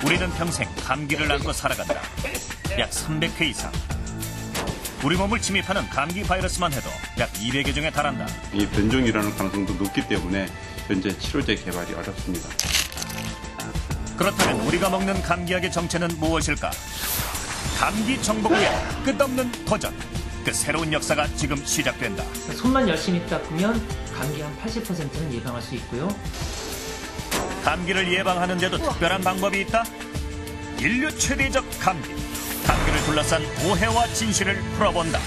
우리는 평생 감기를 안고 살아간다. 약 300회 이상. 우리 몸을 침입하는 감기 바이러스만 해도 약 200여 종에 달한다. 이 변종이 일어날 가능성도 높기 때문에 현재 치료제 개발이 어렵습니다. 그렇다면 우리가 먹는 감기약의 정체는 무엇일까? 감기 정복의 끝없는 도전. 그 새로운 역사가 지금 시작된다. 손만 열심히 닦으면 감기 한 80%는 예방할 수 있고요. 감기를 예방하는데도 특별한 방법이 있다? 인류 최대적 감기. 감기를 둘러싼 오해와 진실을 풀어본다.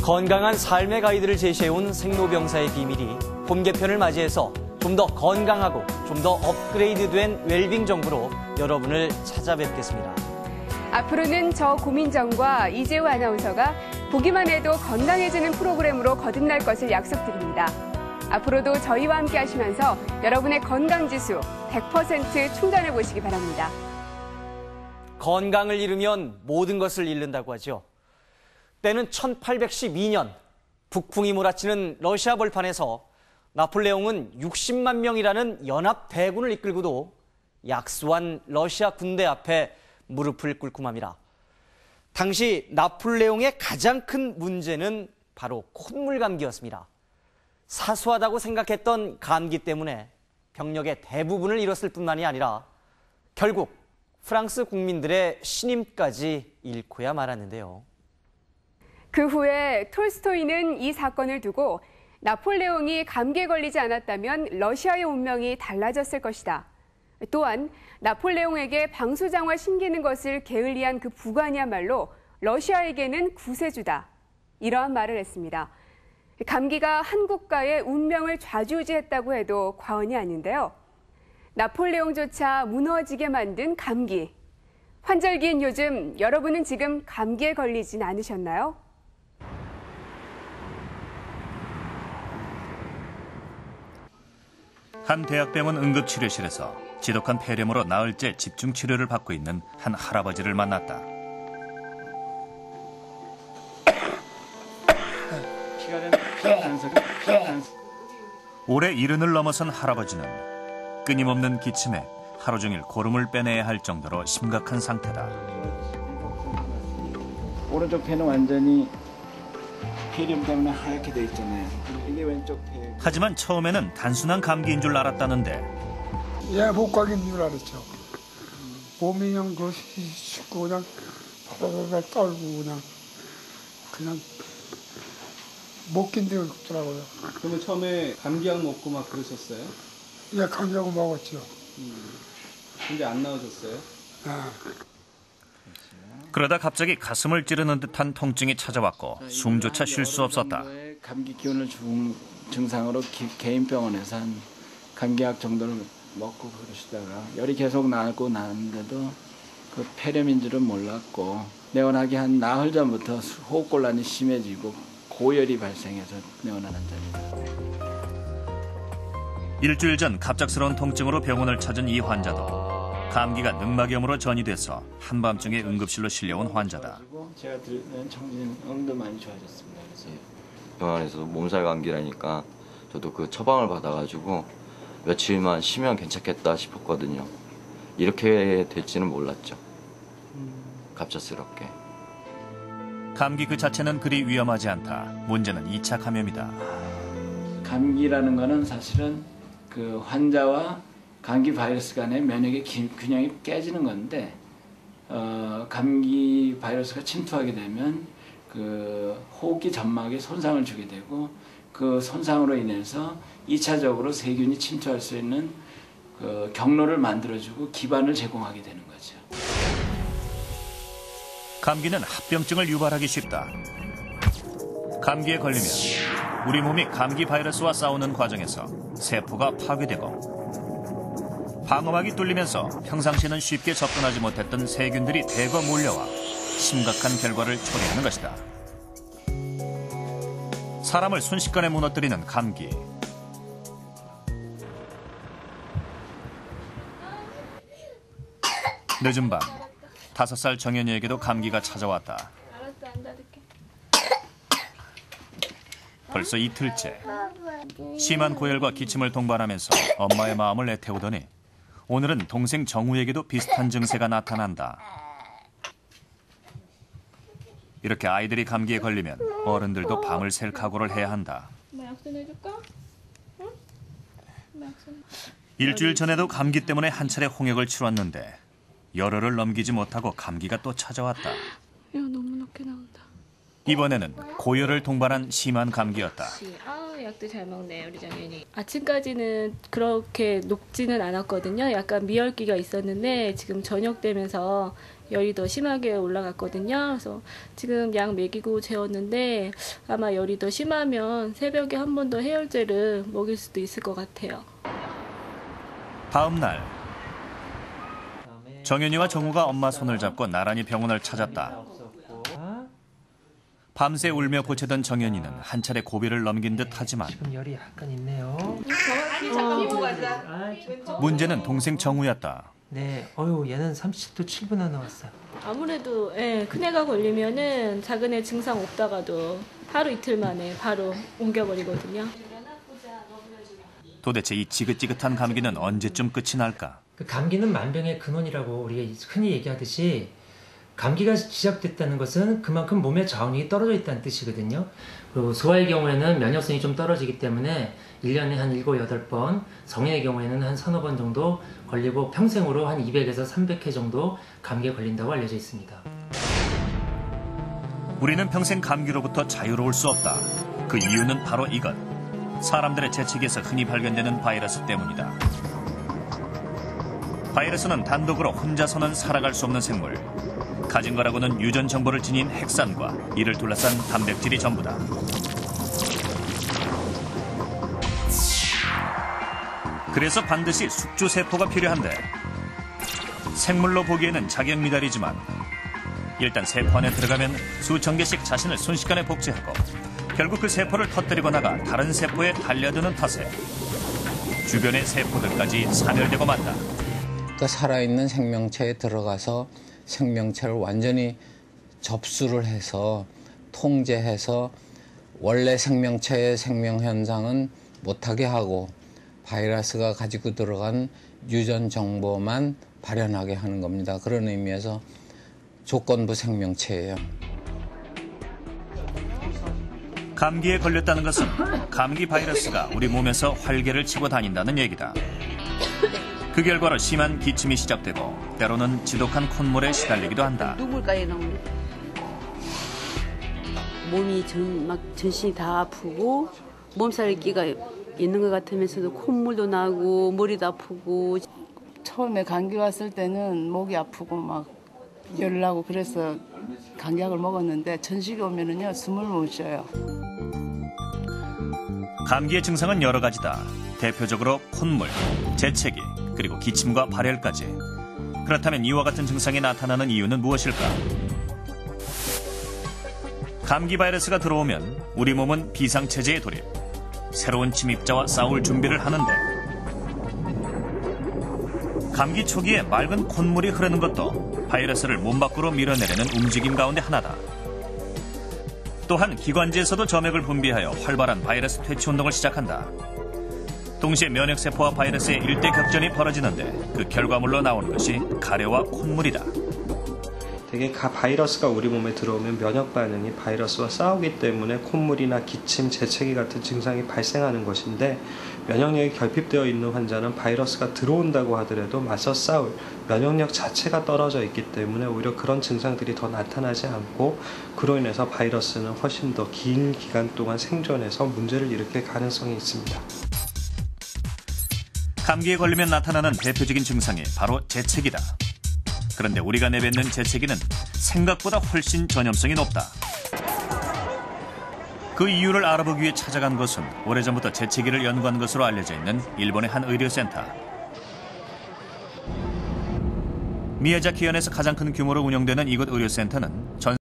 건강한 삶의 가이드를 제시해온 생로병사의 비밀이 봄 개편을 맞이해서 좀 더 건강하고 좀 더 업그레이드된 웰빙 정보로 여러분을 찾아뵙겠습니다. 앞으로는 저 고민정과 이재우 아나운서가 보기만 해도 건강해지는 프로그램으로 거듭날 것을 약속드립니다. 앞으로도 저희와 함께 하시면서 여러분의 건강지수 100% 충전해 보시기 바랍니다. 건강을 잃으면 모든 것을 잃는다고 하죠. 때는 1812년 북풍이 몰아치는 러시아 벌판에서 나폴레옹은 60만 명이라는 연합 대군을 이끌고도 약소한 러시아 군대 앞에 무릎을 꿇고 맙니다. 당시 나폴레옹의 가장 큰 문제는 바로 콧물 감기였습니다. 사소하다고 생각했던 감기 때문에 병력의 대부분을 잃었을 뿐만이 아니라 결국 프랑스 국민들의 신임까지 잃고야 말았는데요. 그 후에 톨스토이는 이 사건을 두고 나폴레옹이 감기에 걸리지 않았다면 러시아의 운명이 달라졌을 것이다. 또한 나폴레옹에게 방수장화 심기는 것을 게을리한 그 부관이야말로 러시아에게는 구세주다. 이러한 말을 했습니다. 감기가 한 국가의 운명을 좌지우지했다고 해도 과언이 아닌데요. 나폴레옹조차 무너지게 만든 감기. 환절기인 요즘 여러분은 지금 감기에 걸리진 않으셨나요? 한 대학병원 응급치료실에서 지독한 폐렴으로 나흘째 집중치료를 받고 있는 한 할아버지를 만났다. 올해 70을 넘어선 할아버지는 끊임없는 기침에 하루 종일 고름을 빼내야 할 정도로 심각한 상태다. 오른쪽 폐는 완전히 폐렴 때문에 하얗게 돼 있잖아요. 이게 왼쪽 폐. 하지만 처음에는 단순한 감기인 줄 알았다는데 예, 복각인 줄 알았죠. 몸이 그냥 그 씻고 그냥 바바바바 떨고 그냥 못 견디더라고요. 그러면 처음에 감기약 먹고 막 그러셨어요? 예, 감기약 먹었죠. 근데 안 나오셨어요? 아. 그러다 갑자기 가슴을 찌르는 듯한 통증이 찾아왔고 숨조차 쉴 수 없었다. 감기 기운을 준 증상으로 개인 병원에서 한 감기약 정도를 먹고 그러시다가 열이 계속 나고 나는데도 그 폐렴인 줄은 몰랐고 내원하기 한 나흘 전부터 호흡곤란이 심해지고 고열이 발생해서 내원한 환자입니다. 일주일 전 갑작스러운 통증으로 병원을 찾은 이 환자도 감기가 늑막염으로 전이돼서 한밤중에 응급실로 실려온 환자다. 제가 들은 청진응도 많이 좋아졌습니다. 그래서 병원에서 몸살 감기라니까 저도 그 처방을 받아가지고 며칠만 쉬면 괜찮겠다 싶었거든요. 이렇게 될지는 몰랐죠. 갑작스럽게. 감기 그 자체는 그리 위험하지 않다. 문제는 2차 감염이다. 감기라는 거는 사실은 그 환자와 감기 바이러스 간의 면역의 균형이 깨지는 건데 감기 바이러스가 침투하게 되면 그 호흡기 점막에 손상을 주게 되고 그 손상으로 인해서 2차적으로 세균이 침투할 수 있는 그 경로를 만들어주고 기반을 제공하게 되는 거죠. 감기는 합병증을 유발하기 쉽다. 감기에 걸리면 우리 몸이 감기 바이러스와 싸우는 과정에서 세포가 파괴되고 방어막이 뚫리면서 평상시에는 쉽게 접근하지 못했던 세균들이 대거 몰려와 심각한 결과를 초래하는 것이다. 사람을 순식간에 무너뜨리는 감기. 늦은 밤 5살 정연이에게도 감기가 찾아왔다. 알았어, 안 닫을게. 벌써 이틀째. 심한 고열과 기침을 동반하면서 엄마의 마음을 애태우더니 오늘은 동생 정우에게도 비슷한 증세가 나타난다. 이렇게 아이들이 감기에 걸리면 어른들도 밤을 샐 각오를 해야 한다. 일주일 전에도 감기 때문에 한 차례 홍역을 치렀는데 열흘을 넘기지 못하고 감기가 또 찾아왔다. 너무 높게 나온다. 이번에는 고열을 동반한 심한 감기였다. 약도 잘 먹네 우리 장현이. 아침까지는 그렇게 높지는 않았거든요. 약간 미열기가 있었는데 지금 저녁 되면서 열이 더 심하게 올라갔거든요. 그래서 지금 약 먹이고 재웠는데 아마 열이 더 심하면 새벽에 한 번 더 해열제를 먹일 수도 있을 것 같아요. 다음 날 정연이와 정우가 엄마 손을 잡고 나란히 병원을 찾았다. 밤새 울며 보채던 정연이는 한 차례 고비를 넘긴 듯 하지만 지금 열이 약간 있네요. 문제는 동생 정우였다. 네, 얘는 37도 7분 나왔어요. 아무래도 큰애가 걸리면은 작은애 증상 없다가도 하루 이틀 만에 바로 옮겨버리거든요. 도대체 이 지긋지긋한 감기는 언제쯤 끝이 날까? 그 감기는 만병의 근원이라고 우리가 흔히 얘기하듯이 감기가 시작됐다는 것은 그만큼 몸의 저항력이 떨어져 있다는 뜻이거든요. 그리고 소아의 경우에는 면역성이 좀 떨어지기 때문에 1년에 한 7, 8번, 성인의 경우에는 한 3, 4번 정도 걸리고 평생으로 한 200에서 300회 정도 감기에 걸린다고 알려져 있습니다. 우리는 평생 감기로부터 자유로울 수 없다. 그 이유는 바로 이것. 사람들의 재채기에서 흔히 발견되는 바이러스 때문이다. 바이러스는 단독으로 혼자서는 살아갈 수 없는 생물. 가진 거라고는 유전 정보를 지닌 핵산과 이를 둘러싼 단백질이 전부다. 그래서 반드시 숙주세포가 필요한데 생물로 보기에는 자격 미달이지만 일단 세포 안에 들어가면 수천 개씩 자신을 순식간에 복제하고 결국 그 세포를 터뜨리고 나가 다른 세포에 달려드는 탓에 주변의 세포들까지 사멸되고 만다. 그러니까 살아있는 생명체에 들어가서 생명체를 완전히 접수를 해서 통제해서 원래 생명체의 생명 현상은 못하게 하고 바이러스가 가지고 들어간 유전 정보만 발현하게 하는 겁니다. 그런 의미에서 조건부 생명체예요. 감기에 걸렸다는 것은 감기 바이러스가 우리 몸에서 활개를 치고 다닌다는 얘기다. 그 결과로 심한 기침이 시작되고 때로는 지독한 콧물에 시달리기도 한다. 누굴까요? 몸이 전신이 다 아프고 몸살기가 있는 것 같으면서도 콧물도 나고 머리도 아프고. 처음에 감기 왔을 때는 목이 아프고 막 열나고 그래서 감기약을 먹었는데 전식이 오면은요 숨을 못 쉬어요. 감기의 증상은 여러 가지다. 대표적으로 콧물, 재채기, 그리고 기침과 발열까지. 그렇다면 이와 같은 증상이 나타나는 이유는 무엇일까? 감기 바이러스가 들어오면 우리 몸은 비상체제에 돌입. 새로운 침입자와 싸울 준비를 하는데 감기 초기에 맑은 콧물이 흐르는 것도 바이러스를 몸 밖으로 밀어내려는 움직임 가운데 하나다. 또한 기관지에서도 점액을 분비하여 활발한 바이러스 퇴치 운동을 시작한다. 동시에 면역세포와 바이러스의 일대 격전이 벌어지는데 그 결과물로 나오는 것이 가래와 콧물이다. 되게 바이러스가 우리 몸에 들어오면 면역 반응이 바이러스와 싸우기 때문에 콧물이나 기침, 재채기 같은 증상이 발생하는 것인데 면역력이 결핍되어 있는 환자는 바이러스가 들어온다고 하더라도 맞서 싸울 면역력 자체가 떨어져 있기 때문에 오히려 그런 증상들이 더 나타나지 않고 그로 인해서 바이러스는 훨씬 더 긴 기간 동안 생존해서 문제를 일으킬 가능성이 있습니다. 감기에 걸리면 나타나는 대표적인 증상이 바로 재채기다. 그런데 우리가 내뱉는 재채기는 생각보다 훨씬 전염성이 높다. 그 이유를 알아보기 위해 찾아간 곳은 오래전부터 재채기를 연구한 것으로 알려져 있는 일본의 한 의료센터. 미야자키현에서 가장 큰 규모로 운영되는 이곳 의료센터는 전